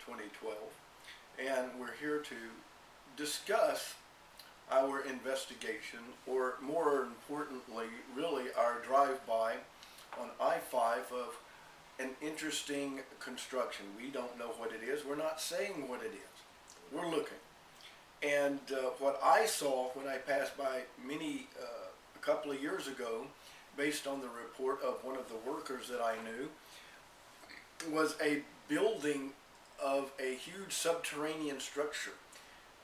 2012, and we're here to discuss our investigation, or more importantly, really our drive-by on I-5 of an interesting construction. We don't know what it is. We're not saying what it is. We're looking. And what I saw when I passed by a couple of years ago, based on the report of one of the workers that I knew, was a building of a huge subterranean structure.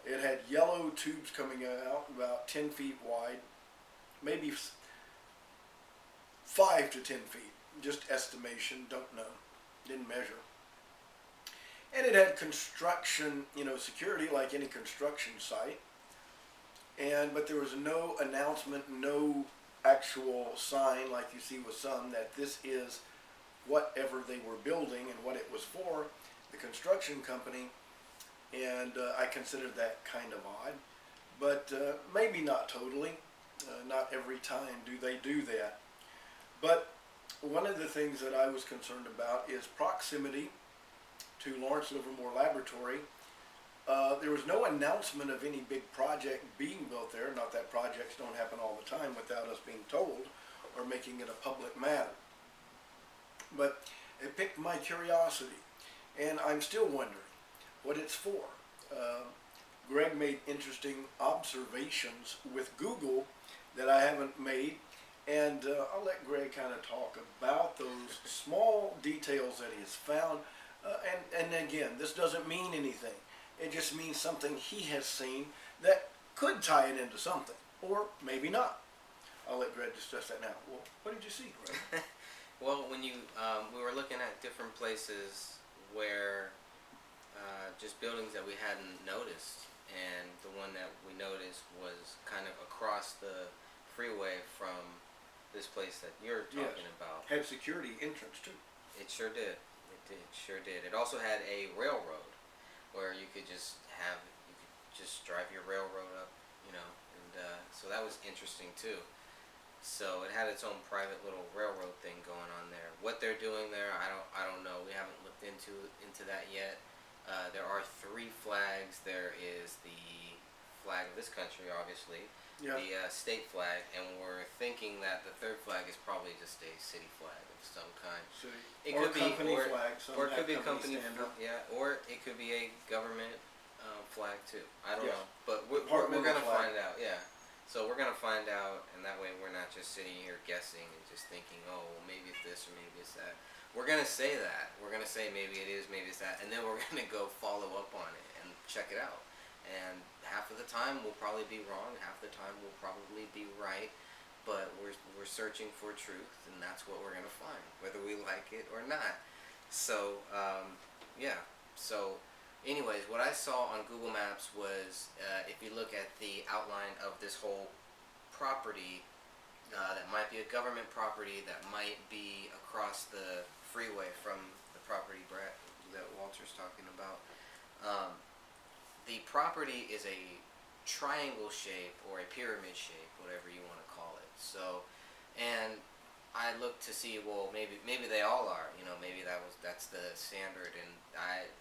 It had yellow tubes coming out about 10 feet wide, maybe 5 to 10 feet, just estimation, don't know, didn't measure. And it had construction, security like any construction site. But there was no announcement, no actual sign like you see with some that this is whatever they were building and what it was for, the construction company. And I considered that kind of odd, but maybe not totally. Not every time do they do that. But one of the things that I was concerned about is proximity to Lawrence Livermore Laboratory. There was no announcement of any big project being built there. Not that projects don't happen all the time without us being told or making it a public matter. But it piqued my curiosity, and I'm still wondering what it's for. Greg made interesting observations with Google that I haven't made, and I'll let Greg kind of talk about those small details that he has found. And again, this doesn't mean anything. It just means something he has seen that could tie it into something, or maybe not. I'll let Greg discuss that now. Well, what did you see, Greg? Well, when we were looking at different places where just buildings that we hadn't noticed, and the one that we noticed was kind of across the freeway from this place that you're talking about. Had security entrance too. It sure did. It sure did. It also had a railroad where you could just drive your railroad up, and so that was interesting too. So it had its own private little railroad thing going on there. What they're doing there, I don't know. We haven't looked into that yet. There are 3 flags. There is the flag of this country, obviously, the state flag, and we're thinking that the 3rd flag is probably just a city flag of some kind. It could be company flag, or it could be a company standard. or it could be a government flag too. I don't know, but we're gonna find out. Yeah. So we're going to find out, and that way we're not just sitting here guessing and just thinking, oh, well, maybe it's this or maybe it's that. We're going to say that. We're going to say maybe it is, maybe it's that, and then we're going to go follow up on it and check it out. And half of the time we'll probably be wrong, half the time we'll probably be right, but we're searching for truth, and that's what we're going to find, whether we like it or not. So, yeah. So, anyways, what I saw on Google Maps was, if you look at the outline of this whole property, that might be a government property, that might be across the freeway from the property that Walter's talking about. The property is a triangle shape or a pyramid shape, whatever you want to call it. So, and I looked to see, well, maybe they all are, maybe that's the standard, and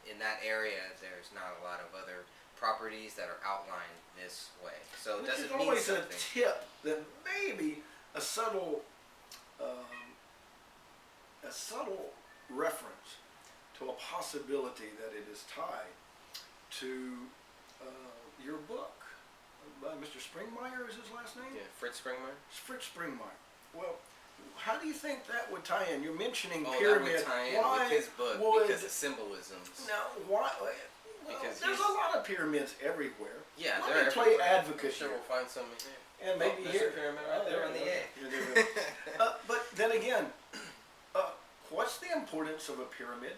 in that area there's not a lot of other properties that are outlined this way. So does it mean something? Always a tip that maybe a subtle reference to a possibility that it is tied to your book by Mr. Springmeyer, is his last name? Yeah, Fritz Springmeyer. Fritz Springmeyer. Well, how do you think that would tie in? You're mentioning That pyramid. would tie in with his book because of symbolisms. Now, why? Well, there's a lot of pyramids everywhere. Yeah, let me play advocate sure here. We'll find some here. And maybe there's here. a pyramid right there on the A. But then again, what's the importance of a pyramid?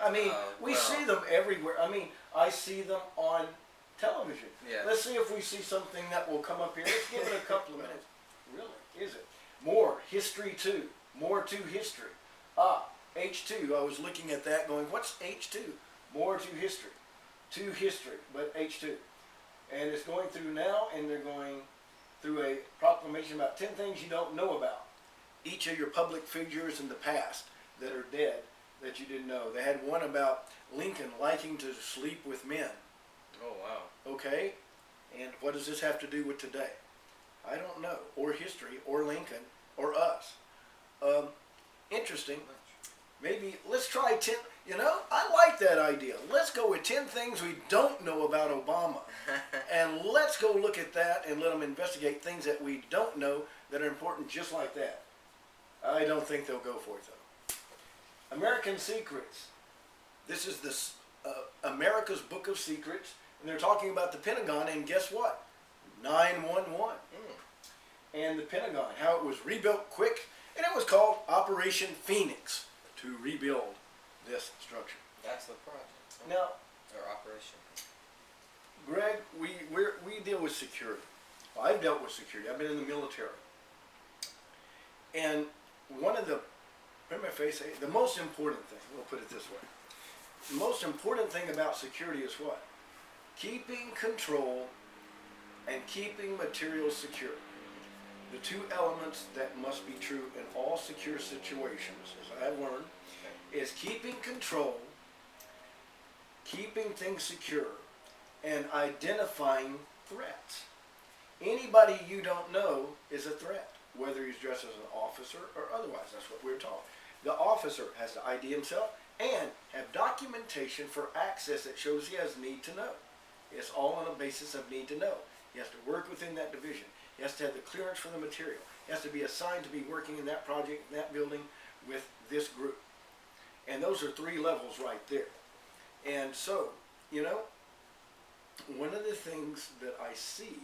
I mean, we see them everywhere. I mean, I see them on television. Yeah. Let's see if we see something that will come up here. Let's give it a couple of minutes. Really? Is it? More history too. More to history. H2. I was looking at that going, what's H2? More to history. To history, but H2. And it's going through now, and they're going through a proclamation about 10 things you don't know about each of your public figures in the past that are dead. that you didn't know. They had one about Lincoln liking to sleep with men. Oh, wow. Okay? And what does this have to do with today? I don't know. Or history, or Lincoln, or us. Interesting. Maybe let's try 10. You know, I like that idea. Let's go with 10 things we don't know about Obama. And let's go look at that and let them investigate things that we don't know that are important just like that. I don't think they'll go for it, though. American Secrets. This is America's Book of Secrets. And they're talking about the Pentagon, and guess what? 911. And the Pentagon, how it was rebuilt quick. And it was called Operation Phoenix to rebuild this structure. That's the project. Now, or operation. Greg, we deal with security. Well, I've dealt with security. I've been in the military. And one of the, prima facie, the most important thing, we'll put it this way. The most important thing about security is what? Keeping control and keeping materials secure. The two elements that must be true in all secure situations, as I have learned, is keeping control, keeping things secure, and identifying threats. Anybody you don't know is a threat, whether he's dressed as an officer or otherwise. That's what we're taught. The officer has to ID himself and have documentation for access that shows he has need to know. It's all on a basis of need to know. He has to work within that division. He has to have the clearance for the material. He has to be assigned to be working in that project, in that building, with this group. And those are 3 levels right there. And so, you know, one of the things that I see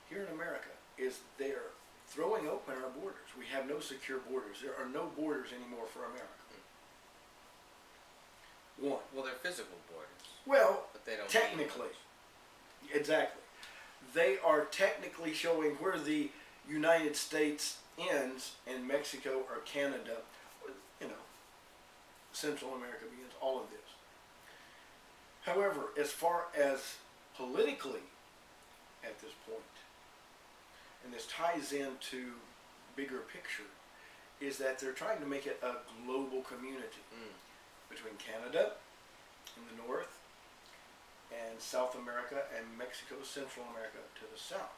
here in America is they're throwing open our borders. We have no secure borders. There are no borders anymore for America. One. Well, they're physical borders. Well, but they don't technically. Exactly. They are technically showing where the United States ends and Mexico or Canada, or, you know, Central America begins, all of this. However, as far as politically at this point, and this ties into bigger picture, is that they're trying to make it a global community between Canada in the north and South America and Mexico, Central America to the south.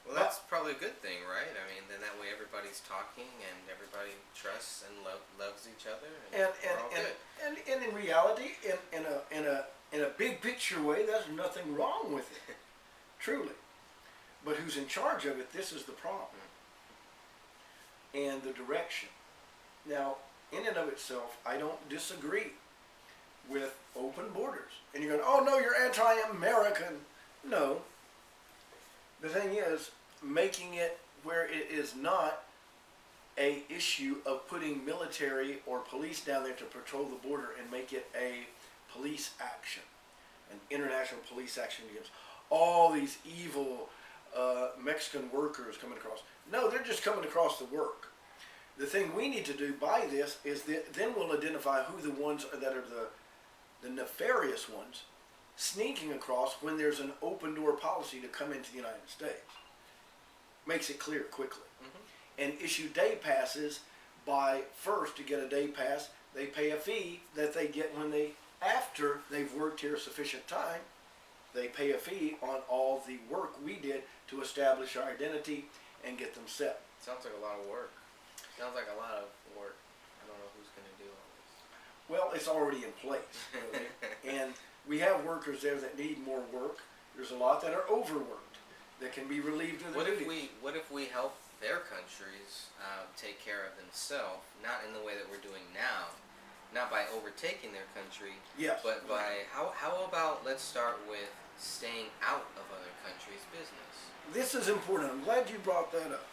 Well, that's probably a good thing, right? I mean, then that way everybody's talking and everybody trusts and loves each other, and we're all good. And in reality, in a big picture way, there's nothing wrong with it, truly. But who's in charge of it? This is the problem, and the direction. Now, in and of itself, I don't disagree with open borders. And you're going, oh no, you're anti-American. No. The thing is, making it where it is not a issue of putting military or police down there to patrol the border and make it a police action, an international police action against all these evil Mexican workers coming across. No, they're just coming across to work. The thing we need to do by this is that then we'll identify who the ones are that are the nefarious ones sneaking across when there's an open door policy to come into the United States. Makes it clear quickly. And issue day passes by first to get a day pass, they pay a fee that they get when they, after they've worked here sufficient time, they pay a fee on all the work we did to establish our identity and get them set. Sounds like a lot of work. Sounds like a lot of work. I don't know who's going to do all this. Well, it's already in place. Okay? And we have workers there that need more work. There's a lot that are overworked that can be relieved of the duties. What if we help their countries take care of themselves, not in the way that we're doing now, not by overtaking their country, yes, but by, how about let's start with staying out of other countries' business? This is important. I'm glad you brought that up.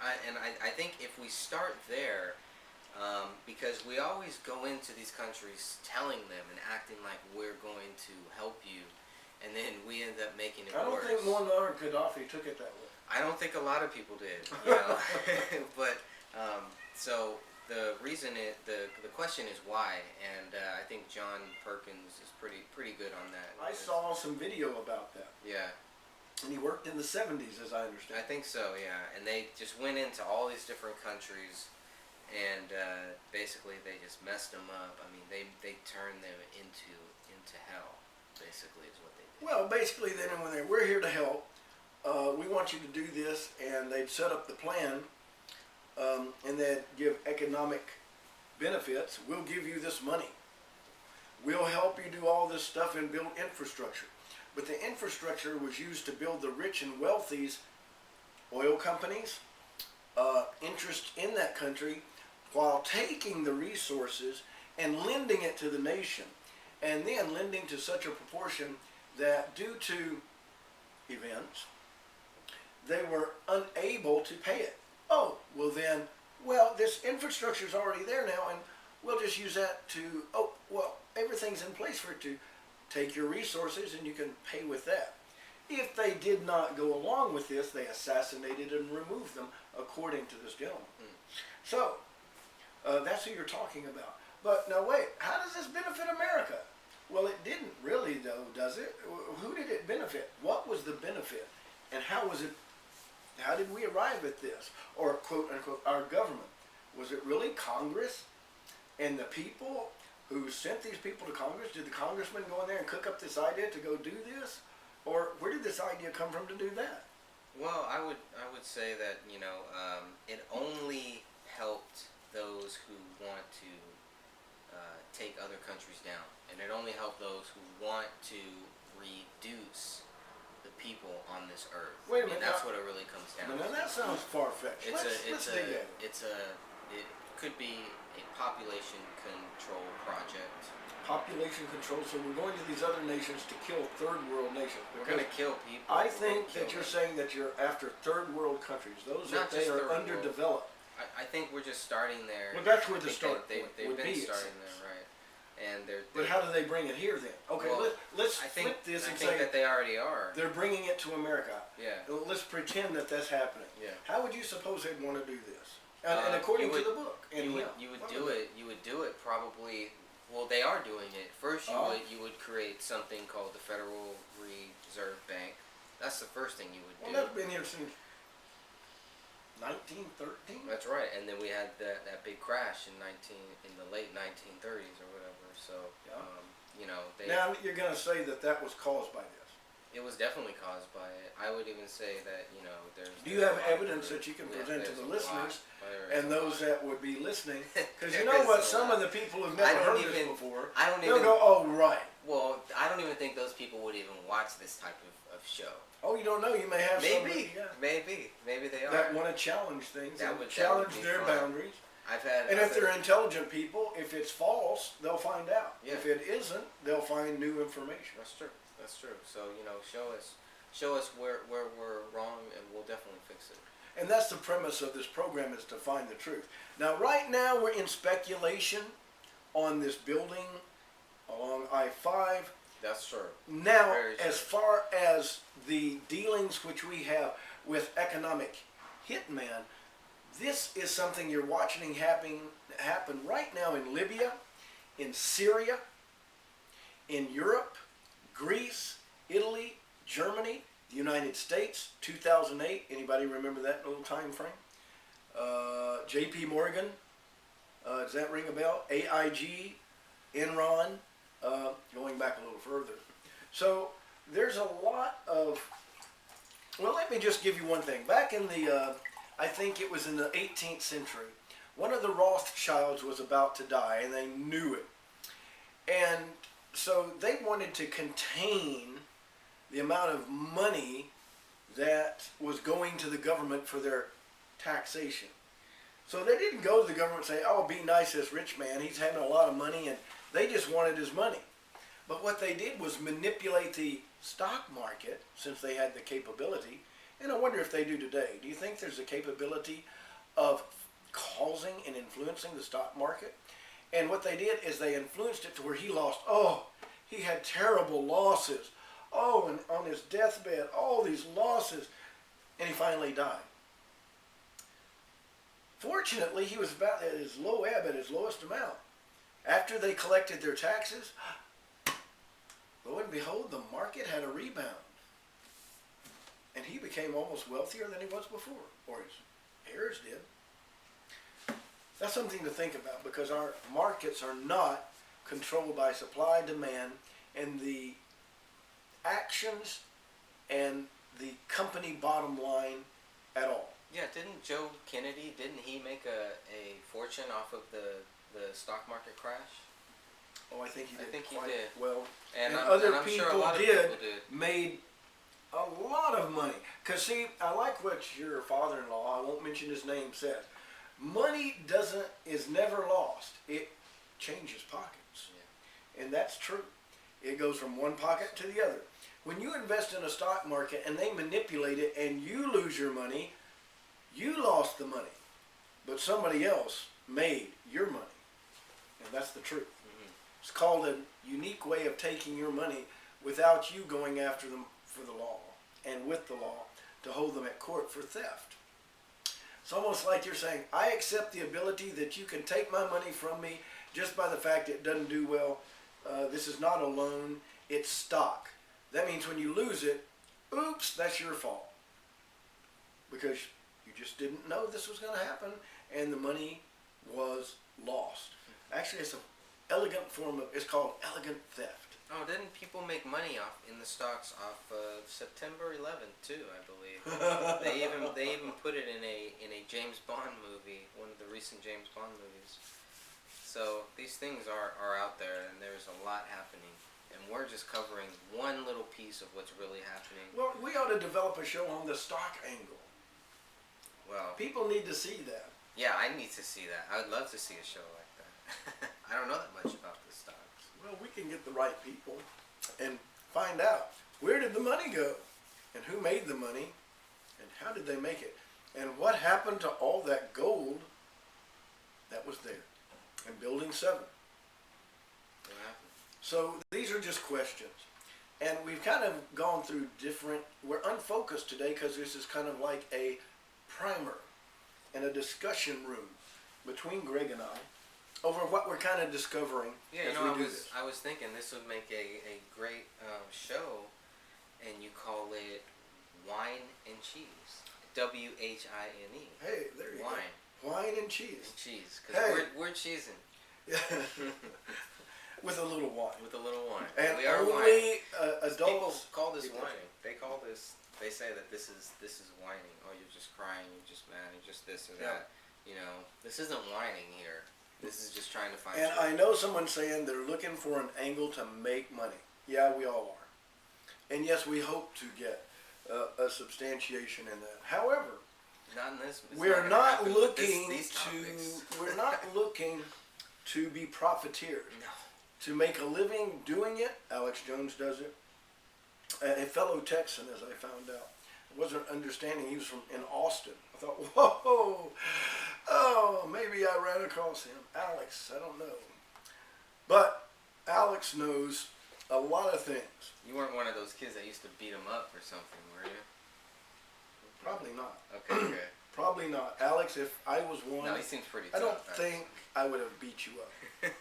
I think if we start there, because we always go into these countries telling them and acting like we're going to help you, and then we end up making it worse. I don't think Muammar Gaddafi took it that way. I don't think a lot of people did, you know. But so the reason the question is why, and I think John Perkins is pretty good on that. I saw some video about that. Yeah. And he worked in the 70s, as I understand. I think so, yeah. And they just went into all these different countries and basically they just messed them up. I mean, they turned them into hell. Basically, is what they did. Well, basically, then when we're here to help, we want you to do this, and they'd set up the plan, and they'd give economic benefits. We'll give you this money. We'll help you do all this stuff and build infrastructure. But the infrastructure was used to build the rich and wealthy's oil companies, interest in that country, while taking the resources and lending it to the nation. And then lending to such a proportion that due to events, they were unable to pay it. Oh, well then, this infrastructure is already there now, and we'll just use that to, everything's in place for it to take your resources and you can pay with that. If they did not go along with this, they assassinated and removed them, according to this gentleman. So, that's who you're talking about. But now wait, how does this benefit America? Well, it didn't really, though, does it? Who did it benefit? What was the benefit? And how was it, how did we arrive at this? Or, quote unquote, our government? Was it really Congress and the people who sent these people to Congress? Did the congressman go in there and cook up this idea to go do this? Or where did this idea come from to do that? Well, I would say that, it only helped those who want to take other countries down, and it only helped those who want to reduce the people on this earth. Wait a minute. That's what it really comes down to. Now that sounds far-fetched. Let's dig in. It could be a population control project. Population control. So we're going to these other nations to kill third world nations. We're going to kill people. I think that you're saying that you're after third world countries. Those that they are underdeveloped. I think we're just starting there. Well, that's where the start they've would been be. Starting there, right? And but how do they bring it here then? Okay, well, let's flip this and say. I think that they already are. They're bringing it to America. Yeah. Let's pretend that that's happening. Yeah. How would you suppose they'd want to do this? And according to the book, you would do it probably. Well, they are doing it. First, you would create something called the Federal Reserve Bank. That's the first thing you would do. Well, that's been here since 1913. That's right, and then we had that big crash in the late 1930s or whatever. So, now you're going to say that was caused by this. It was definitely caused by it. I would even say that there's. Do you have evidence that you can present to the listeners and those that would be listening? Because you know what, some of the people who've never heard this before, they'll go, "Oh, right." Well, I don't even think those people would even watch this type of show. Oh, you don't know. You may have maybe they are that want to challenge things and would challenge their boundaries. If they're intelligent people, if it's false, they'll find out. Yeah. If it isn't, they'll find new information. That's true. That's true. So show us where we're wrong, and we'll definitely fix it. And that's the premise of this program, is to find the truth. Now, right now, we're in speculation on this building along I-5. That's true. Now, as far as the dealings which we have with economic hitman, this is something you're watching happen right now in Libya, in Syria, in Europe, Greece, Italy, Germany, the United States, 2008. Anybody remember that little time frame? J.P. Morgan, does that ring a bell? AIG, Enron, going back a little further. So there's a lot of, let me just give you one thing. Back in the, I think it was in the 18th century, one of the Rothschilds was about to die, and they knew it. And so they wanted to contain the amount of money that was going to the government for their taxation. So they didn't go to the government and say, "Oh, be nice to this rich man, he's having a lot of money," and they just wanted his money. But what they did was manipulate the stock market, since they had the capability, and I wonder if they do today. Do you think there's a capability of causing and influencing the stock market? And what they did is they influenced it to where he lost, he had terrible losses. And on his deathbed, all these losses, and he finally died. Fortunately, he was about at his low ebb, at his lowest amount. After they collected their taxes, lo and behold, the market had a rebound. And he became almost wealthier than he was before, or his heirs did. That's something to think about because our markets are not controlled by supply, demand, and the actions and the company bottom line at all. Yeah, didn't Joe Kennedy, didn't he make a fortune off of the stock market crash? Oh, I think he did he quite did. well. And other I'm people, sure a lot of did, people did. made a lot of money. Because, see, I like what your father-in-law, I won't mention his name, says. Money is never lost. It changes pockets. Yeah. And that's true. It goes from one pocket to the other. When you invest in a stock market and they manipulate it and you lose your money, you lost the money. But somebody else made your money. And that's the truth. Mm-hmm. It's called a unique way of taking your money without you going after them for the law and with the law to hold them at court for theft. It's almost like you're saying, I accept the ability that you can take my money from me just by the fact it doesn't do well. This is not a loan, it's stock. That means when you lose it, oops, that's your fault. Because you just didn't know this was going to happen and the money was lost. Actually, it's an elegant form of, it's called elegant theft. Oh, didn't people make money in the stocks off of September 11th too? I believe they even put it in a James Bond movie, one of the recent James Bond movies. So these things are out there, and there's a lot happening, and we're just covering one little piece of what's really happening. Well, we ought to develop a show on the stock angle. Well, people need to see that. Yeah, I need to see that. I would love to see a show like that. I don't know that much about the stocks. Well, we can get the right people and find out where did the money go and who made the money and how did they make it and what happened to all that gold that was there in Building 7. What happened? So these are just questions. And we've kind of gone through different, we're unfocused today because this is kind of like a primer and a discussion room between Greg and I over what we're kind of discovering as we do this. I was thinking this would make a great show, and you call it Whine and Cheese. WHINE. Hey, there you Whine. Go. Wine and cheese. And cheese, because we're cheesing. Yeah. With a little wine. With a little wine. And we are only adults. People call this whining. They say that this is whining. Oh, you're just crying. You're just mad. You're just this or that. You know, this isn't whining here. This is just trying to find. And I know someone saying they're looking for an angle to make money. Yeah, we all are. And yes, we hope to get a substantiation in that. However, not in this. We're not looking we're not looking to be profiteers. No. To make a living doing it. Alex Jones does it. A fellow Texan, as I found out. I wasn't understanding he was in Austin. I thought, whoa, oh, maybe I ran across him. Alex, I don't know. But Alex knows a lot of things. You weren't one of those kids that used to beat him up or something, were you? Probably not. Okay, good. Probably not. Alex, if I was one, no, he seems pretty tough. I don't think I would have beat you up.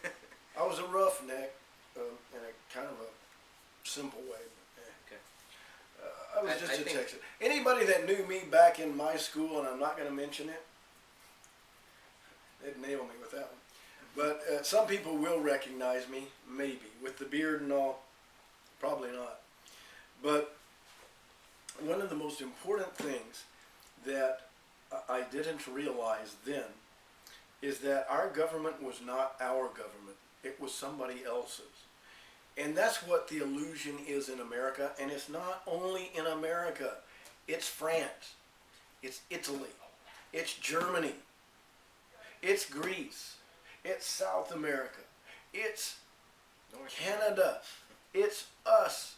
I was a roughneck in a kind of a simple way. Okay. I was just a Texan. Anybody that knew me back in my school, and I'm not going to mention it, they'd nail me with that one. But some people will recognize me, maybe, with the beard and all. Probably not. But one of the most important things that I didn't realize then is that our government was not our government. It was somebody else's. And that's what the illusion is in America. And it's not only in America. It's France. It's Italy. It's Germany. It's Greece. It's South America. It's Canada. It's us.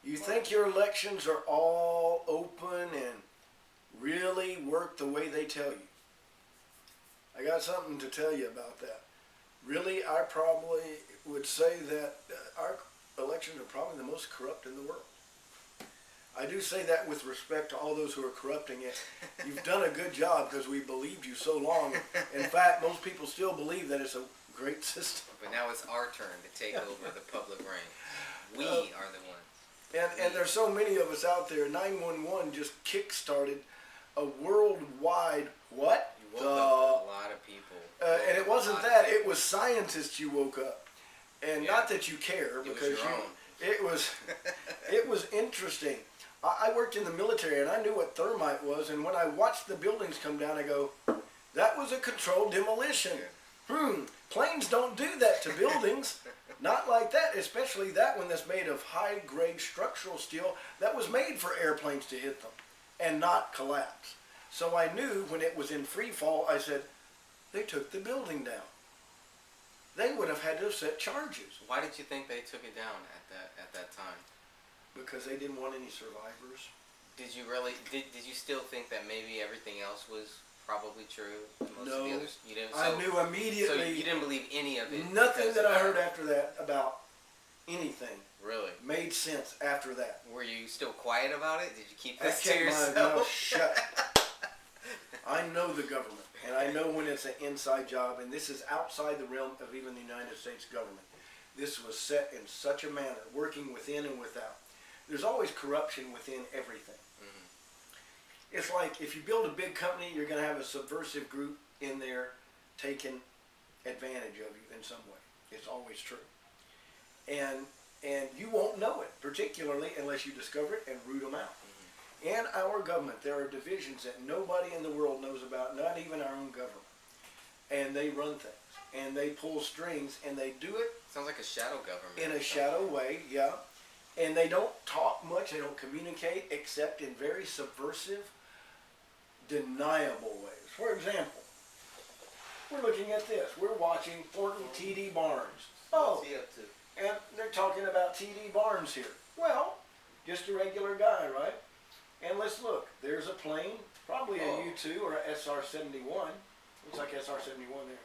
You think your elections are all open and really work the way they tell you? I got something to tell you about that. Really, I probably would say that our elections are probably the most corrupt in the world. I do say that with respect to all those who are corrupting it. You've done a good job because we believed you so long. In fact, most people still believe that it's a great system. But now it's our turn to take over the public reign. We are the ones. And there's so many of us out there. 911 just kick-started a worldwide what? You woke up a lot of people. scientist, you woke up, and not that you care because it was interesting. I worked in the military and I knew what thermite was, and when I watched the buildings come down, I go, that was a controlled demolition. Planes don't do that to buildings. Not like that, especially that one that's made of high-grade structural steel that was made for airplanes to hit them and not collapse. So I knew when it was in free fall, I said, they took the building down. They would have had to have set charges. Why did you think they took it down at that time? Because they didn't want any survivors. Did you really? Did you still think that maybe everything else was probably true? Most no, of the others? You didn't, I knew immediately. So you didn't believe any of it? Nothing that I heard after that about anything really made sense after that. Were you still quiet about it? Did you keep this to yourself? My mouth shut. I know the government, and I know when it's an inside job, and this is outside the realm of even the United States government. This was set in such a manner, working within and without. There's always corruption within everything. Mm-hmm. It's like if you build a big company, you're going to have a subversive group in there taking advantage of you in some way. It's always true. And you won't know it, particularly unless you discover it and root them out. Mm-hmm. In our government, there are divisions that nobody in the world knows about, not even our own government. And they run things. And they pull strings, and they do it. Sounds like a shadow government. In a shadow way, yeah. And they don't talk much, they don't communicate, except in very subversive, deniable ways. For example, we're looking at this. We're watching Thornton T.D. Barnes. Oh, what's he up to? And they're talking about T.D. Barnes here. Well, just a regular guy, right? And let's look. There's a plane, probably a U-2 or a SR-71. Looks like SR-71 there.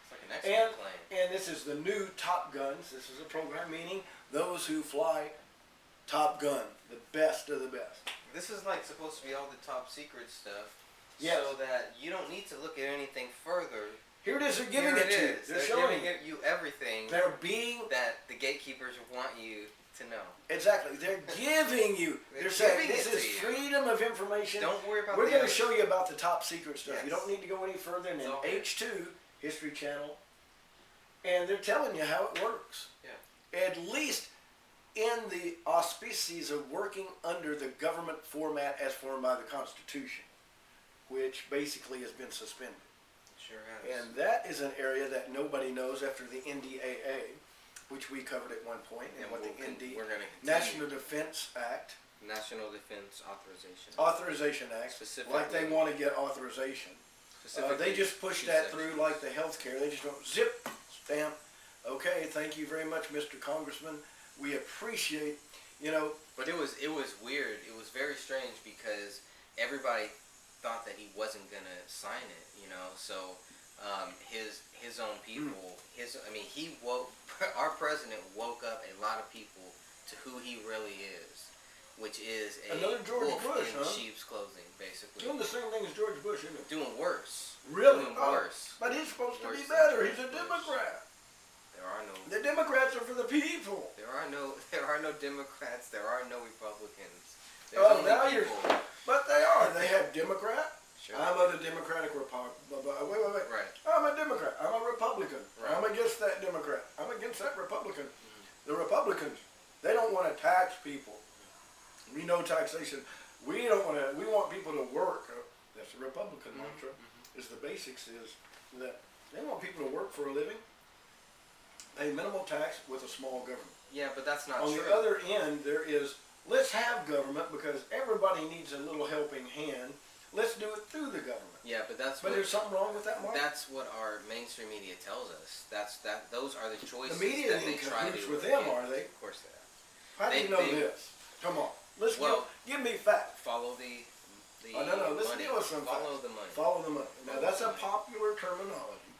Like an excellent plane. And this is the new Top Guns. This is a program meaning those who fly Top Gun, the best of the best. This is like supposed to be all the top secret stuff, yes. So that you don't need to look at anything further. Here it is. They're giving it to you. They're showing you everything. They're being that the gatekeepers want you to know. Exactly. They're giving you. They're saying this is freedom of information. Don't worry about. We're going to show you about the top secret stuff. Yes. You don't need to go any further than H2 History Channel, and they're telling you how it works. Yeah. At least in the auspices of working under the government format as formed by the Constitution, which basically has been suspended. Sure has. And that is an area that nobody knows after the NDAA, which we covered at one point, and what the National Defense Act. National Defense Authorization. Authorization Act. Specifically. Like they want to get authorization. They just push that through like the health care. They just don't zip, stamp. Okay, thank you very much, Mr. Congressman. We appreciate, But it was weird. It was very strange because everybody thought that he wasn't gonna sign it. So his own people. He woke. Our president woke up a lot of people to who he really is, which is another George Bush, in sheep's clothing, basically. Doing the same thing as George Bush, isn't it? Doing worse. Really? Doing worse. But he's supposed to be better. He's a Democrat. There are no. The Democrats are for the people. There are no Democrats. There are no Republicans. Oh, now you're. But they are. They have Democrat. Sure. I'm of the Democratic Republic. Wait. Right. I'm a Democrat. I'm a Republican. Right. I'm against that Democrat. I'm against that Republican. Mm-hmm. The Republicans, they don't want to tax people. We know taxation. We don't want to. We want people to work. That's the Republican mantra. Is the basics is that they want people to work for a living. Pay minimal tax with a small government. Yeah, but that's not true. On the other end, there is, let's have government because everybody needs a little helping hand. Let's do it through the government. Yeah, but But there's something wrong with that, Mark? That's what our mainstream media tells us. Those are the choices. The media that they try to with them, are they? Of course they are. How do you know this? Come on. Give me facts. Follow the no. Let's deal with some Follow facts. the money. Follow the money. Now, that's a popular terminology.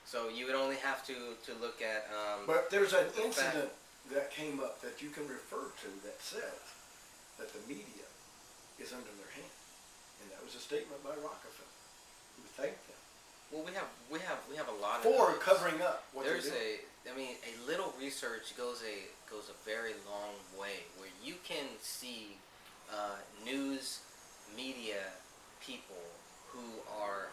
So you would only have to look at. But there's an incident that came up that you can refer to that says that the media is under their hand, and that was a statement by Rockefeller, who thanked them. Well, we have a lot for of covering up what there's they're a doing. little research goes a very long way where you can see news media people who are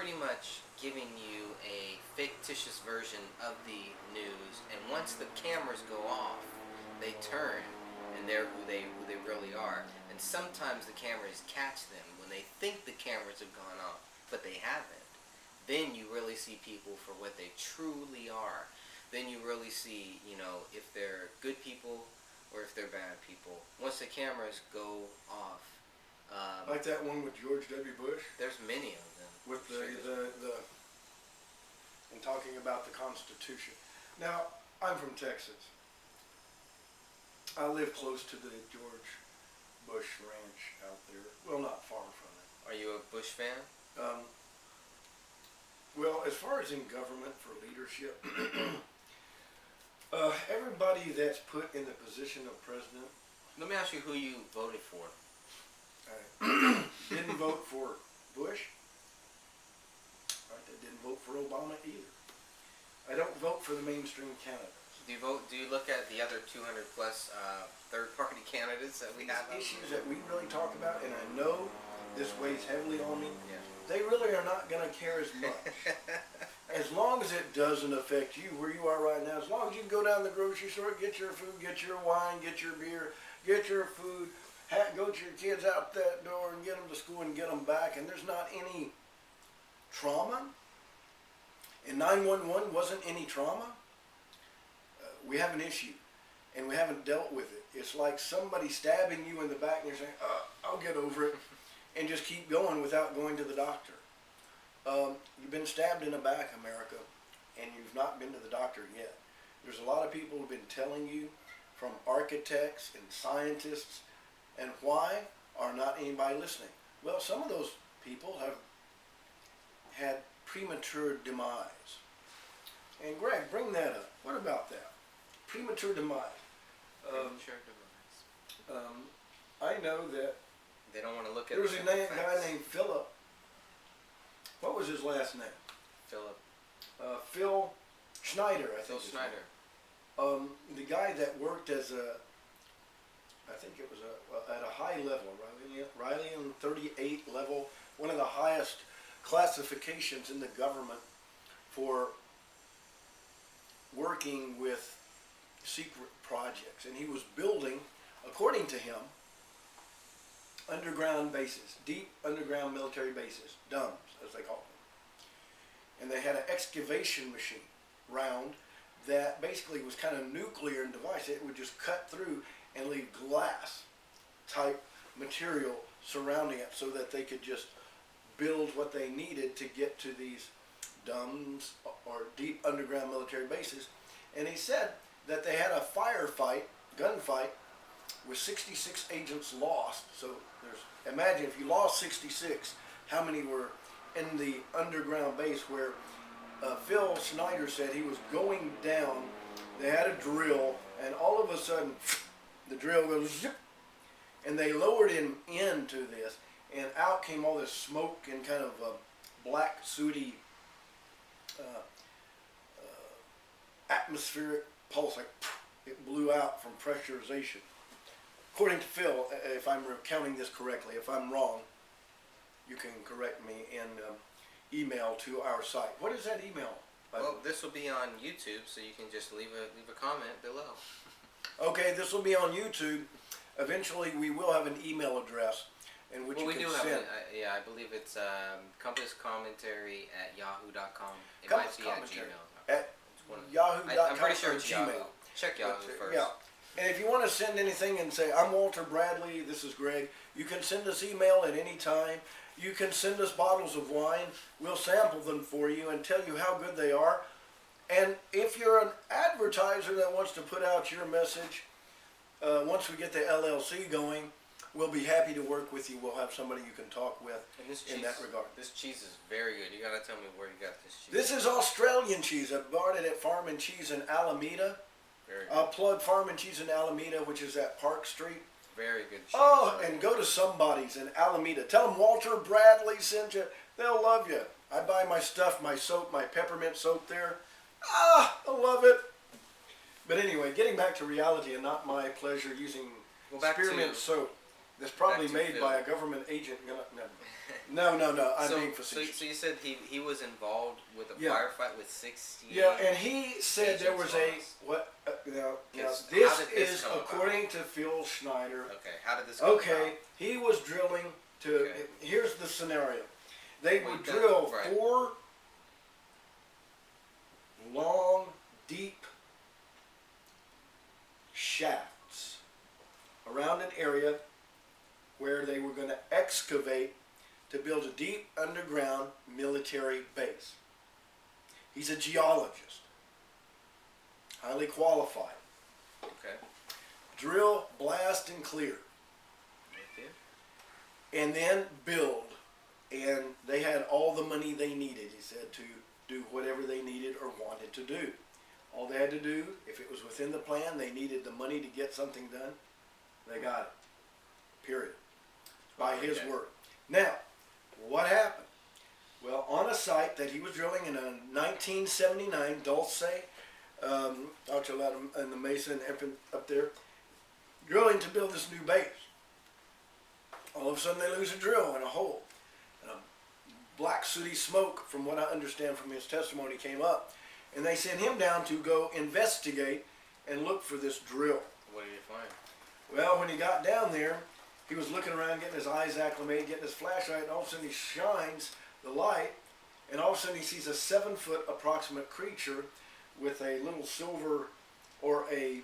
pretty much giving you a fictitious version of the news, and once the cameras go off, they turn, and they're who they really are. And sometimes the cameras catch them when they think the cameras have gone off, but they haven't. Then you really see people for what they truly are. Then you really see, if they're good people or if they're bad people. Once the cameras go off. Like that one with George W. Bush? There's many of them. With and talking about the Constitution. Now, I'm from Texas. I live close to the George Bush Ranch out there. Well, not far from it. Are you a Bush fan? Well, as far as in government for leadership, everybody that's put in the position of president. Let me ask you who you voted for. I didn't vote for Bush. I didn't vote for Obama either. I don't vote for the mainstream candidates. Do you look at the other 200 plus third-party candidates that we have? Issues that we really talk about, and I know this weighs heavily on me. Yeah. They really are not going to care as much. As long as it doesn't affect you where you are right now, as long as you can go down to the grocery store, get your food, get your wine, get your beer, get your food, go to your kids out that door and get them to school and get them back, and there's not any trauma, and 911 wasn't any trauma, we have an issue, and we haven't dealt with it. It's like somebody stabbing you in the back and you're saying, I'll get over it, and just keep going without going to the doctor. You've been stabbed in the back, America, and you've not been to the doctor yet. There's a lot of people who've been telling you, from architects and scientists, and why are not anybody listening? Well, some of those people have had premature demise. And Greg, bring that up. What about that? Premature demise. Premature demise. I know that they don't want to look at. There was a guy named Philip. What was his last name? Philip. Phil Schneider, I think. Phil Schneider. The guy that worked as I think it was at a high level, Riley 38 level, one of the highest classifications in the government for working with secret projects. And he was building, according to him, underground bases, deep underground military bases, DUMS, as they call them. And they had an excavation machine round that basically was kind of nuclear in device. It would just cut through and leave glass type material surrounding it so that they could just build what they needed to get to these DUMS or deep underground military bases. And he said that they had a gunfight with 66 agents lost. So imagine if you lost 66, how many were in the underground base where Phil Schneider said he was going down. They had a drill, and all of a sudden, the drill goes zip, and they lowered him into this, and out came all this smoke and kind of black, sooty atmospheric pulse, like it blew out from pressurization. According to Phil, if I'm recounting this correctly, if I'm wrong, you can correct me and email to our site. What is that email? Well, this will be on YouTube, so you can just leave a comment below. Okay, this will be on YouTube. Eventually, we will have an email address in which you can send. I believe it's compasscommentary@yahoo.com. It Compass might be commentary at Gmail. Yahoo.com. I'm pretty sure or it's Gmail. Yahoo. Check Yahoo first. Yeah. And if you want to send anything and say, I'm Walter Bradley, this is Greg, you can send us email at any time. You can send us bottles of wine. We'll sample them for you and tell you how good they are. And if you're an advertiser that wants to put out your message, once we get the LLC going, we'll be happy to work with you. We'll have somebody you can talk with in that regard. This cheese is very good. You got to tell me where you got this cheese. This is Australian cheese. I bought it at Farm and Cheese in Alameda. Very good. I'll plug Farm and Cheese in Alameda, which is at Park Street. Very good cheese. Oh, and go to somebody's in Alameda. Tell them Walter Bradley sent you. They'll love you. I buy my stuff, my soap, my peppermint soap there. I love it. But anyway, getting back to reality and not my pleasure using spearmint soap. That's probably Back to made Phil. by a government agent. No. I'm being facetious. So you said he was involved with a Yeah. firefight with 60. Yeah, and he said there was a Agents what? Now Yes. this How did this is come according to Phil Schneider. Okay, how did this come Okay, about? he was drilling to. Okay. Here's the scenario: they Wait, would that- drill right. 4 long, deep shafts around an area where they were going to excavate to build a deep underground military base. He's a geologist, highly qualified. Okay. Drill, blast, and clear. Okay. And then build. And they had all the money they needed, he said, to do whatever they needed or wanted to do. All they had to do, if it was within the plan, they needed the money to get something done, they got it. Period. By his Okay. word. Now, what happened? Well, on a site that he was drilling in a 1979 Dulce, in the Mesa and up there, drilling to build this new base. All of a sudden they lose a drill and a hole. And a black sooty smoke, from what I understand from his testimony, came up. And they sent him down to go investigate and look for this drill. What did you find? Well, when he got down there, he was looking around, getting his eyes acclimated, getting his flashlight, and all of a sudden he shines the light, and all of a sudden he sees a 7-foot approximate creature with a little silver or a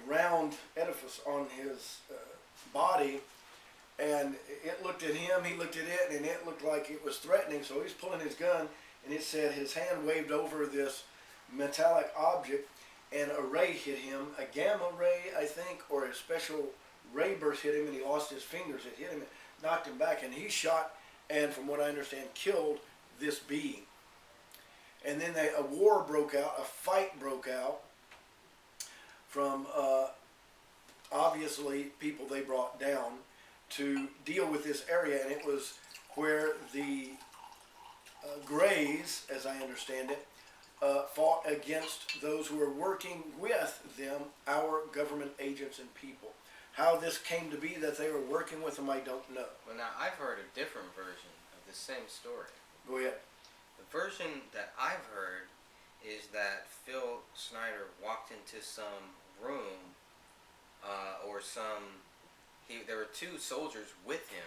round edifice on his body, and it looked at him, he looked at it, and it looked like it was threatening, so he's pulling his gun, and it said his hand waved over this metallic object, and a ray hit him, a gamma ray, I think, or a special ray burst hit him, and he lost his fingers. It hit him, and knocked him back, and he shot, and from what I understand, killed this being. And then a war broke out, a fight broke out from obviously people they brought down to deal with this area, and it was where the Greys, as I understand it, fought against those who were working with them, our government agents and people. How this came to be that they were working with them, I don't know. Well, now I've heard a different version of the same story. Go ahead. The version that I've heard is that Phil Schneider walked into some room, or there were 2 soldiers with him,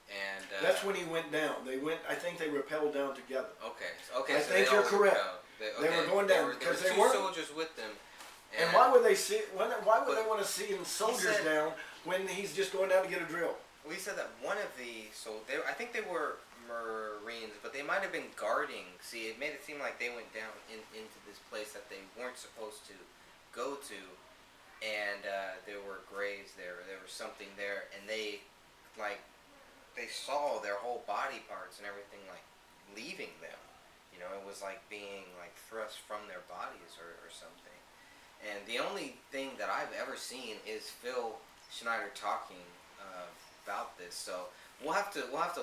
and That's when he went down. I think they rappelled down together. Okay. I So think they you're all correct. repelled. They were going down there because were they 2 weren't. soldiers with them. And why would they But want to see him soldiers said- down when he's just going down to get a drill? We said that one of the I think they were Marines, but they might have been guarding. See, it made it seem like they went down into this place that they weren't supposed to go to, and there were graves there. There was something there, and they saw their whole body parts and everything leaving them. You know, it was like being thrust from their bodies or something. And the only thing that I've ever seen is Phil Schneider talking about this. So we'll have to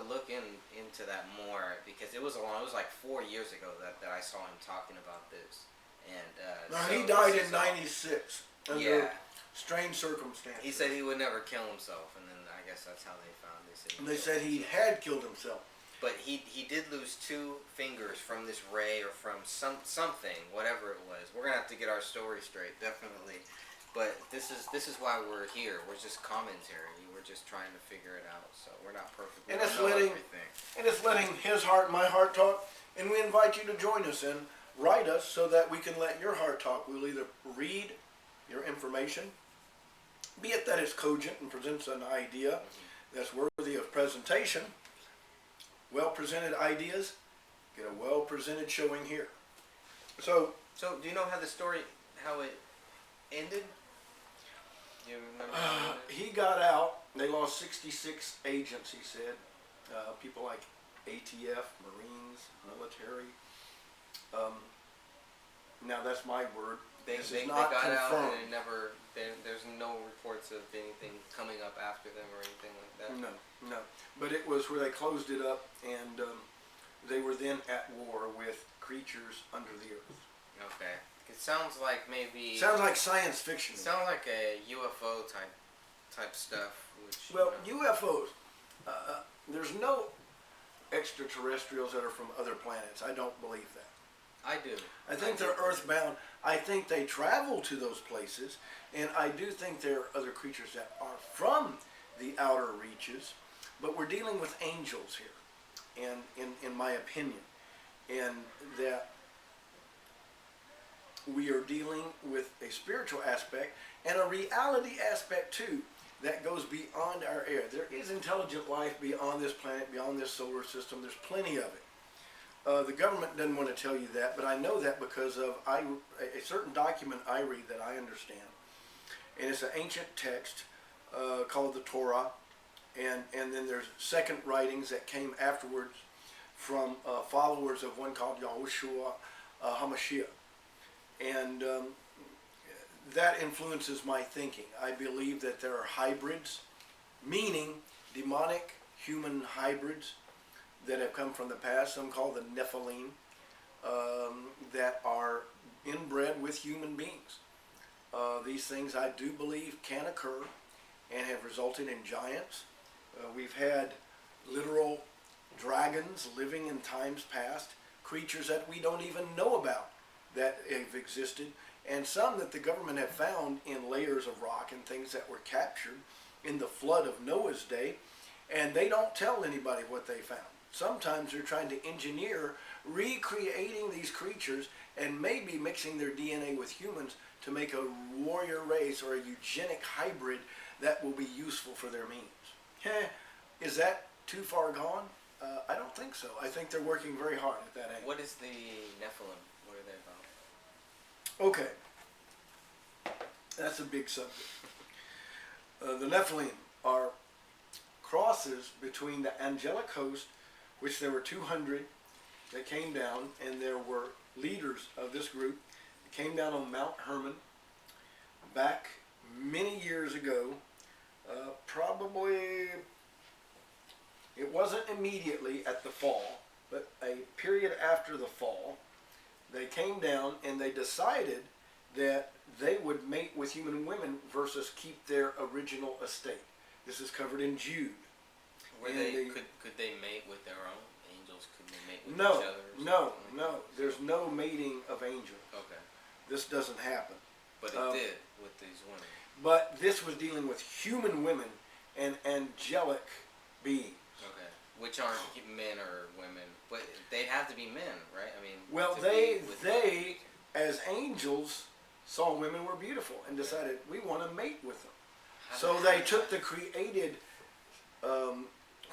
look into that more, because it was like 4 years ago that I saw him talking about this. And Now, so he died this in is all- '96 under Yeah. strange circumstances. He said he would never kill himself, and then I guess that's how they found this. And they said he had killed himself. But he did lose 2 fingers from this ray, or from something, whatever it was. We're gonna have to get our story straight, definitely. But this is why we're here. We're just commentary. We're just trying to figure it out. So we're not perfect. We And don't it's know letting- everything. And it's letting his heart, my heart talk, and we invite you to join us and write us so that we can let your heart talk. We'll either read your information, be it that it's cogent and presents an idea that's worthy of presentation. Well presented ideas get a well presented showing here. So So do you know how how it ended? Do you remember? How it ended? he got out. They lost 66 agents, he said. People like ATF, Marines, military. Now that's my word. This They is not got out, confirmed. and there's no reports of anything coming up after them or anything like that. No. But it was where they closed it up, and they were then at war with creatures under the earth. Okay. It sounds like maybe. Sounds like science fiction. It sounds like a UFO type type stuff. Which Well, UFOs. There's no extraterrestrials that are from other planets. I don't believe that. I do. I think they're earthbound. I think they travel to those places, and I do think there are other creatures that are from the outer reaches, but we're dealing with angels here, and in my opinion, and that we are dealing with a spiritual aspect and a reality aspect too that goes beyond our air. There is intelligent life beyond this planet, beyond this solar system. There's plenty of it. The government doesn't want to tell you that, but I know that because of a certain document I read that I understand. And it's an ancient text called the Torah. And then there's second writings that came afterwards from followers of one called Yahushua HaMashiach. And that influences my thinking. I believe that there are hybrids, meaning demonic human hybrids that have come from the past, some called the Nephilim, that are inbred with human beings. These things I do believe can occur and have resulted in giants. We've had literal dragons living in times past, creatures that we don't even know about that have existed, and some that the government have found in layers of rock and things that were captured in the flood of Noah's day, and they don't tell anybody what they found. Sometimes they're trying to engineer recreating these creatures and maybe mixing their DNA with humans to make a warrior race or a eugenic hybrid that will be useful for their means. Is that too far gone? I don't think so. I think they're working very hard at that end. What is the Nephilim? What are they about? Okay. That's a big subject. The Nephilim are crosses between the angelic host, which there were 200 that came down, and there were leaders of this group that came down on Mount Hermon back many years ago. Probably, it wasn't immediately at the fall, but a period after the fall, they came down and they decided that they would mate with human women versus keep their original estate. This is covered in Jude. Could they mate with their own angels? Could they mate with each other? No. There's no mating of angels. Okay. This doesn't happen. But it did with these women. But this was dealing with human women and angelic beings. Okay. Which aren't men or women, but they'd have to be men, right? I mean. Well, they as angels saw women were beautiful and decided we want to mate with them. So they took the created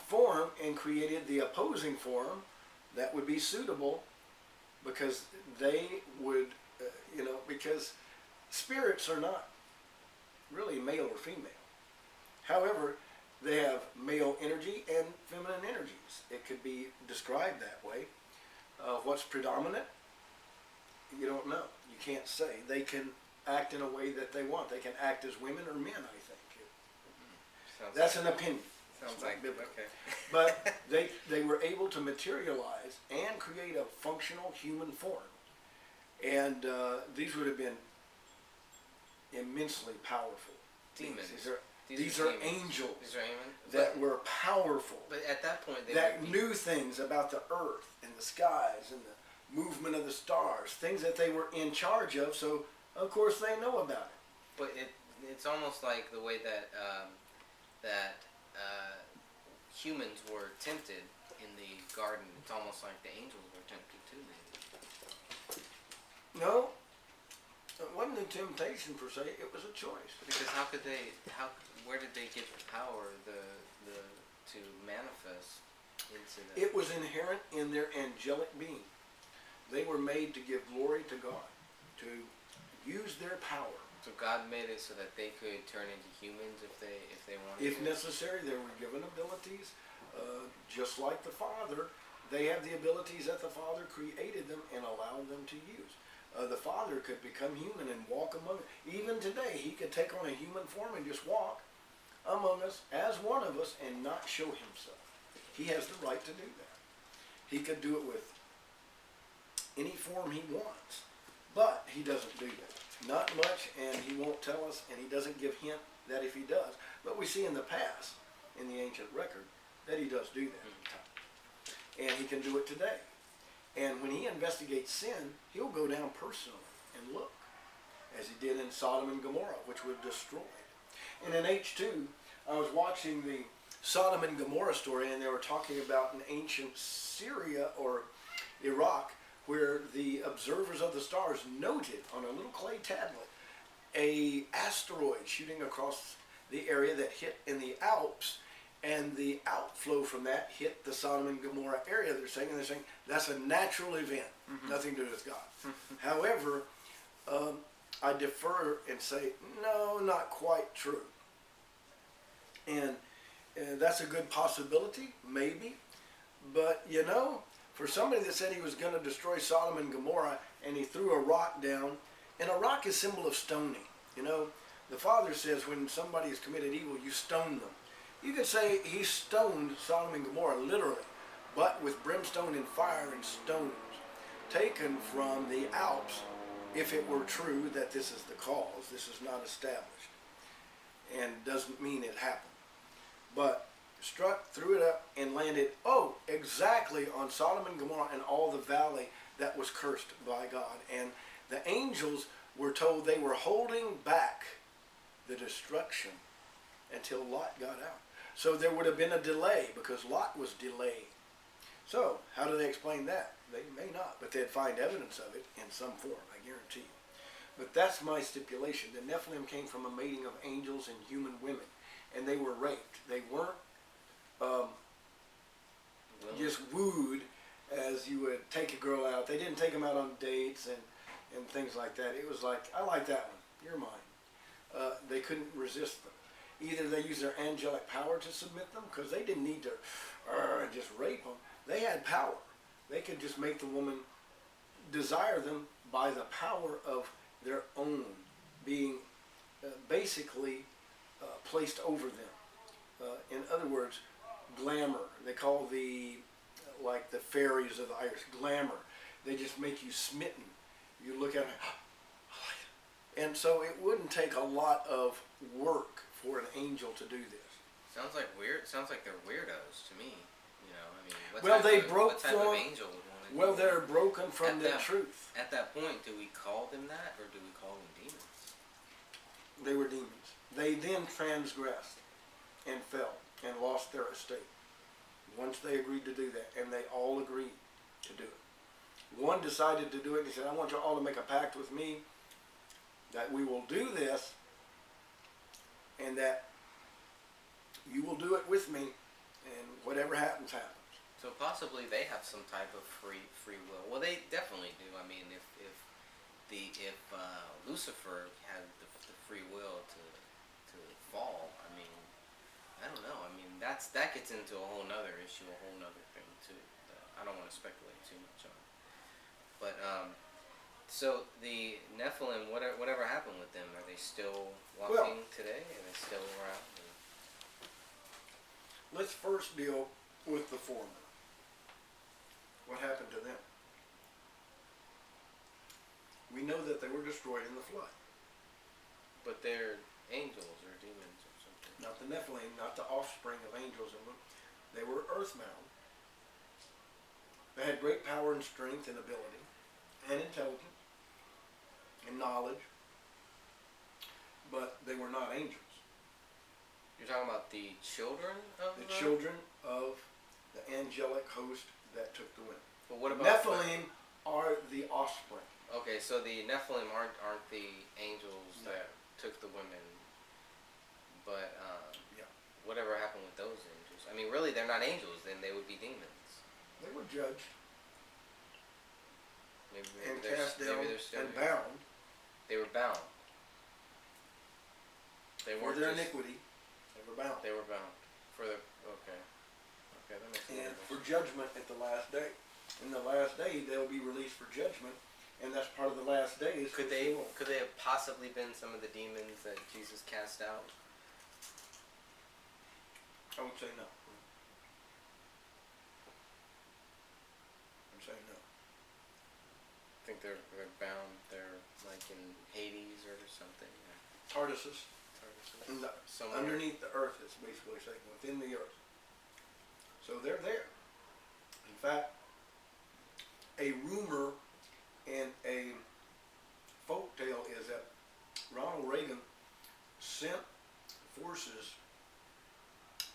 form and created the opposing form that would be suitable, because they would, because spirits are not really male or female. However, they have male energy and feminine energies. It could be described that way. What's predominant? You don't know. You can't say. They can act in a way that they want. They can act as women or men, I think. That's an opinion. Sounds like biblical. Okay. But they were able to materialize and create a functional human form. And these would have been immensely powerful. Demons. These are angels. These are angels that were powerful. But at that point, that knew things about the earth and the skies and the movement of the stars, things that they were in charge of. So of course they know about it. But it's almost like the way that humans were tempted in the garden. It's almost like the angels were tempted too. No, it wasn't a temptation per se. It was a choice. Because where did they get the power to manifest into that? It was inherent in their angelic being. They were made to give glory to God, to use their power. So God made it so that they could turn into humans if they wanted. If necessary, they were given abilities, just like the Father. They have the abilities that the Father created them and allowed them to use. The Father could become human and walk among us. Even today, He could take on a human form and just walk among us as one of us and not show Himself. He has the right to do that. He could do it with any form He wants, but He doesn't do that. Not much, and He won't tell us, and He doesn't give hint that if he does. But we see in the past, in the ancient record, that he does do that. And he can do it today. And when he investigates sin, he'll go down personally and look, as he did in Sodom and Gomorrah, which were destroyed. And in H2, I was watching the Sodom and Gomorrah story, and they were talking about an ancient Syria or Iraq, where the observers of the stars noted on a little clay tablet a asteroid shooting across the area that hit in the Alps, and the outflow from that hit the Sodom and Gomorrah area. They're saying that's a natural event, nothing to do with God. However, I defer and say, no, not quite true. And that's a good possibility, maybe. But, for somebody that said he was going to destroy Sodom and Gomorrah, and he threw a rock down, and a rock is symbol of stoning. The Father says when somebody has committed evil, you stone them. You could say he stoned Sodom and Gomorrah, literally, but with brimstone and fire and stones, taken from the Alps, if it were true that this is the cause. This is not established, and doesn't mean it happened. But struck, threw it up, and landed, exactly on Sodom and Gomorrah and all the valley that was cursed by God. And the angels were told they were holding back the destruction until Lot got out. So there would have been a delay because Lot was delayed. So how do they explain that? They may not, but they'd find evidence of it in some form, I guarantee you. But that's my stipulation. The Nephilim came from a mating of angels and human women, and they were raped. They weren't just wooed as you would take a girl out. They didn't take them out on dates and things like that. It was like, I like that one, you're mine. They couldn't resist them. Either they used their angelic power to submit them, because they didn't need to just rape them. They had power. They could just make the woman desire them by the power of their own being basically placed over them. In other words, glamour. They call the fairies of the Irish glamour. They just make you smitten. You look at it, and so it wouldn't take a lot of work for an angel to do this. Sounds like they're weirdos to me. What type of angel would want to do they're broken from the truth. At that point, do we call them that, or do we call them demons? They were demons. They then transgressed and fell and lost their estate. Once they agreed to do that, and they all agreed to do it. One decided to do it, and he said, I want you all to make a pact with me that we will do this, and that you will do it with me, and whatever happens, happens. So possibly they have some type of free will. Well, they definitely do. I mean, if Lucifer had the free will to fall, I mean, I don't know. I mean, that gets into a whole nother issue, a whole nother thing too. I don't want to speculate too much on. But so the Nephilim, whatever happened with them? Are they still walking today? Are they still around? Let's first deal with the former. What happened to them? We know that they were destroyed in the flood. But they're angels or demons or something. Not the Nephilim, not the offspring of angels. They were earthbound. They had great power and strength and ability and intelligence and knowledge, but they were not angels. You're talking about the children of the children of the angelic host that took the women. But what about Nephilim are the offspring. Okay, so the Nephilim aren't the angels that took the women, but whatever happened with those angels? I mean, really, they're not angels. Then they would be demons. They were judged and they're, cast down maybe they're still and here. bound. They were bound. They For weren't their just, iniquity, they were bound. They were bound for the okay, that makes And sense. for judgment at the last day. In the last day, they'll be released for judgment, and that's part of the last days. Could they have possibly been some of the demons that Jesus cast out? I would say no. I'd say no. I think they're bound. They're like in Hades or something. Tartarus. somewhere underneath the earth. It's basically saying within the earth. So they're there. In fact, a rumor and a folk tale is that Ronald Reagan sent forces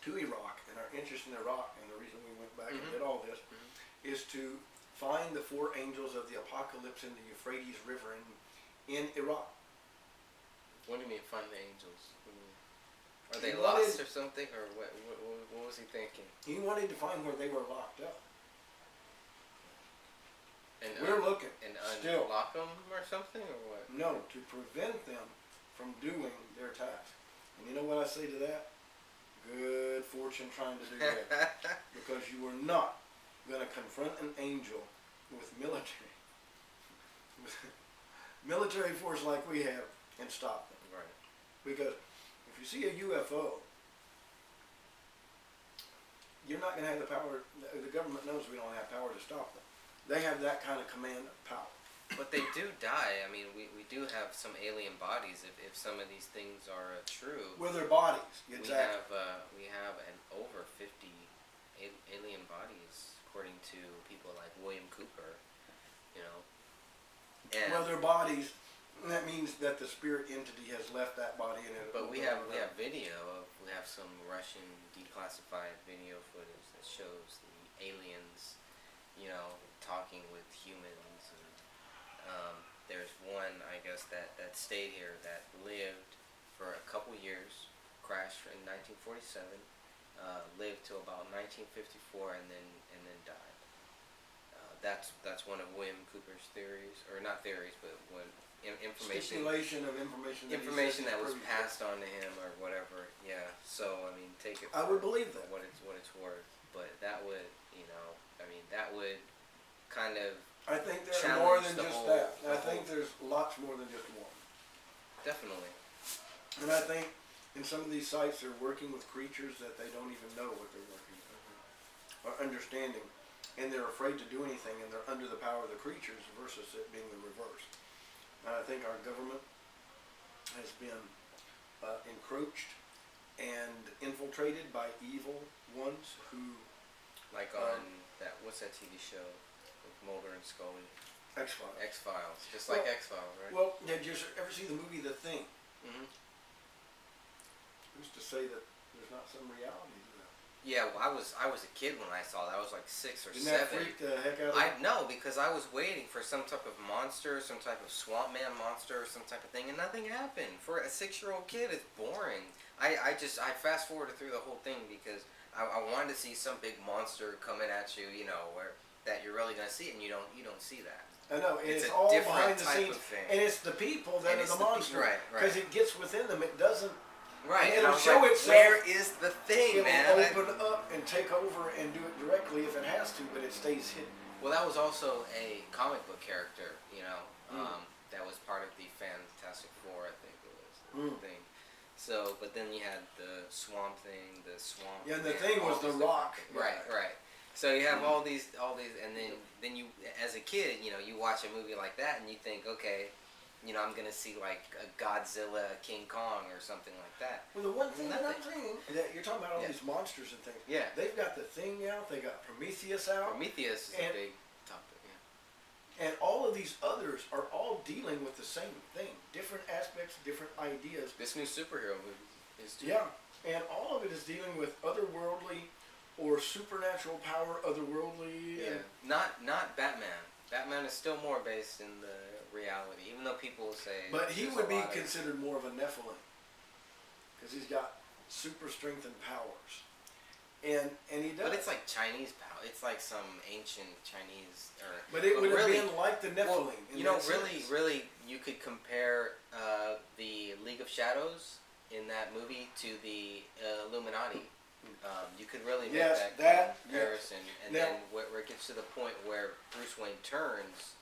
to Iraq, and our interest in Iraq, and the reason we went back and did all this, is to find the 4 angels of the apocalypse in the Euphrates River in Iraq. What do you mean, find the angels? Are they lost or something, or what was he thinking? He wanted to find where they were locked up. And we're looking. And still unlock them or something, or what? No, to prevent them from doing their task. And you know what I say to that? Good fortune trying to do that. Because you are not going to confront an angel with military force like we have and stop them. Right. Because if you see a UFO, you're not going to have the power. The government knows we don't have power to stop them. They have that kind of command of power. But they do die. I mean, we do have some alien bodies if some of these things are true. Well, their bodies, exactly. We have over 50 alien bodies, according to people like William Cooper, you know. And well, their bodies, that means that the spirit entity has left that body in it. But we have video of, we have some Russian declassified video footage that shows the aliens, you know, talking with humans. There's one, I guess, that stayed here, that lived for a couple years, crashed in 1947, lived till about 1954, and then died. That's one of William Cooper's theories, or not theories, but information. Stipulation of information. Information that was passed on to him, or whatever. Yeah. So I mean, take it. I would believe that. What it's worth, but that would, you know, I mean, that would kind of. I think there's more than just that. I think there's lots more than just one. Definitely. And I think in some of these sites they're working with creatures that they don't even know what they're working with or understanding. And they're afraid to do anything, and they're under the power of the creatures versus it being the reverse. And I think our government has been encroached and infiltrated by evil ones who... Like on that, what's that TV show? Mulder and Scully. X-Files. X-Files, just like X-Files, right? Well, did you ever see the movie The Thing? Mm-hmm. Who's to say that there's not some reality to that? Yeah, well, I was a kid when I saw that. I was like 6 or 7. Didn't that freak the heck out of you? No, because I was waiting for some type of monster, some type of swamp man monster, or some type of thing, and nothing happened. For a 6-year-old kid, it's boring. I fast forwarded through the whole thing because I wanted to see some big monster coming at you, you know, that you're really gonna see it, and you don't see that. I know, and it's a all different behind the type scenes, of thing. and it's the people that are the monster, right? Because it gets within them. It doesn't. Right. And it'll I was show like, itself. where is the thing, It'll man? open up and take over and do it directly if it has to, but it stays hidden. Well, that was also a comic book character, you know, that was part of the Fantastic Four, I think it was the thing. So, but then you had the Swamp Thing, the Swamp. Yeah, and the Thing was the Rock. Right, right. So you have all these, and then you, as a kid, you know, you watch a movie like that, and you think, okay, you know, I'm gonna see like a Godzilla, King Kong, or something like that. Well, the one thing that I'm saying is that you're talking about all these monsters and things. Yeah. They've got the Thing out. They got Prometheus out. Prometheus is a big topic. Yeah. And all of these others are all dealing with the same thing, different aspects, different ideas. This new superhero movie is too. Yeah, and all of it is dealing with otherworldly or supernatural power, otherworldly. Yeah. Not Batman. Batman is still more based in the reality, even though people say. But he would be considered more of a Nephilim, because he's got super strength and powers, and he does. But it's like Chinese power. It's like some ancient Chinese. But it would have been like the Nephilim. Well, you know, really, you could compare the League of Shadows in that movie to the Illuminati. You could really make that comparison, and then where it gets to the point where Bruce Wayne turns,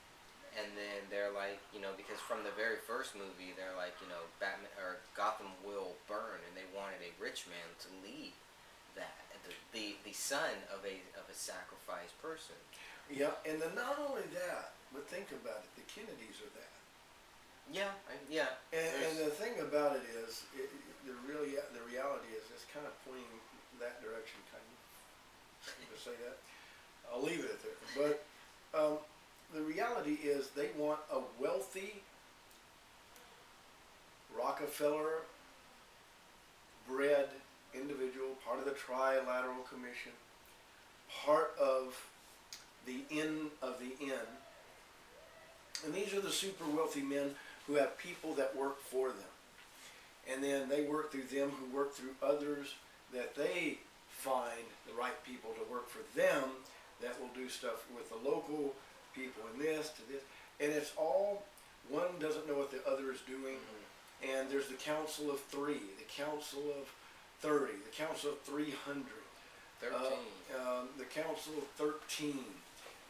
and then they're like, you know, because from the very first movie, they're like, you know, Batman or Gotham will burn, and they wanted a rich man to lead that, the son of a sacrificed person. Yeah, and then not only that, but think about it, the Kennedys are that. Yeah. And the thing about it is, the reality is, it's kind of pointing that direction, kind of. To say that, I'll leave it there. But the reality is, they want a wealthy, Rockefeller bred individual, part of the Trilateral Commission, part of the N of the N. And these are the super wealthy men who have people that work for them. And then they work through them who work through others, that they find the right people to work for them that will do stuff with the local people and this to this. And it's all, one doesn't know what the other is doing. Mm-hmm. And there's the Council of Three, the Council of 30, the Council of 300. 13. The Council of 13.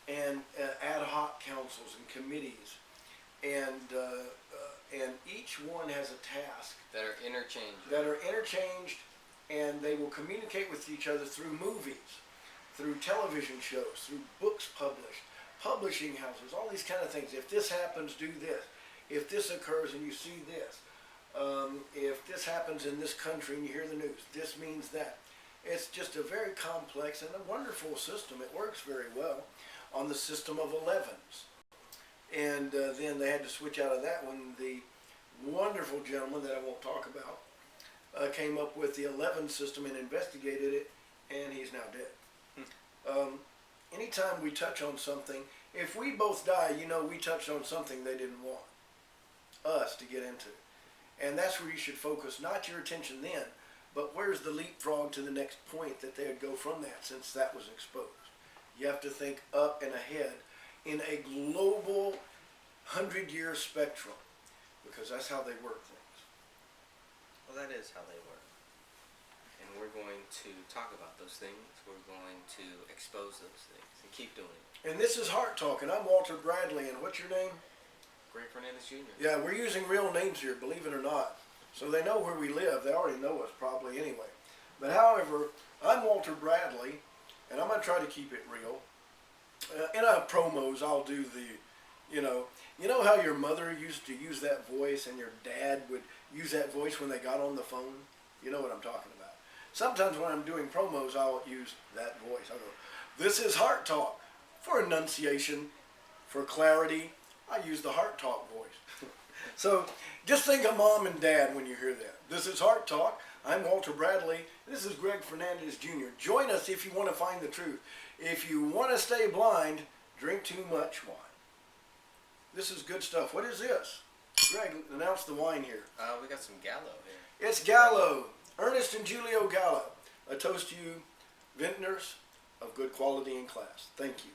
And ad hoc councils and committees. And each one has a task. That are interchanged. And they will communicate with each other through movies, through television shows, through books published, publishing houses, all these kind of things. If this happens, do this. If this occurs and you see this. If this happens in this country and you hear the news, this means that. It's just a very complex and a wonderful system. It works very well on the system of 11s. And then they had to switch out of that when the wonderful gentleman that I won't talk about came up with the 11 system and investigated it, and he's now dead. Anytime we touch on something, if we both die, we touched on something they didn't want us to get into. And that's where you should focus, not your attention then, but where's the leapfrog to the next point that they would go from that, since that was exposed. You have to think up and ahead in a global 100-year spectrum, because that's how they work things. Well, that is how they work. And we're going to talk about those things. We're going to expose those things and keep doing it. And this is Heart Talk, and I'm Walter Bradley, and what's your name? Greg Fernandez Jr. Yeah, we're using real names here, believe it or not. So they know where we live. They already know us probably anyway. But however, I'm Walter Bradley, and I'm going to try to keep it real. In our promos, I'll do the, you know how your mother used to use that voice and your dad would use that voice when they got on the phone? You know what I'm talking about. Sometimes when I'm doing promos, I'll use that voice. I'll go, this is Heart Talk. For enunciation, for clarity, I use the Heart Talk voice. So just think of mom and dad when you hear that. This is Heart Talk. I'm Walter Bradley. This is Greg Fernandez Jr. Join us if you want to find the truth. If you want to stay blind, drink too much wine. This is good stuff. What is this? Greg, announce the wine here. We got some Gallo here. It's Gallo. Ernest and Julio Gallo. A toast to you, vintners of good quality and class. Thank you.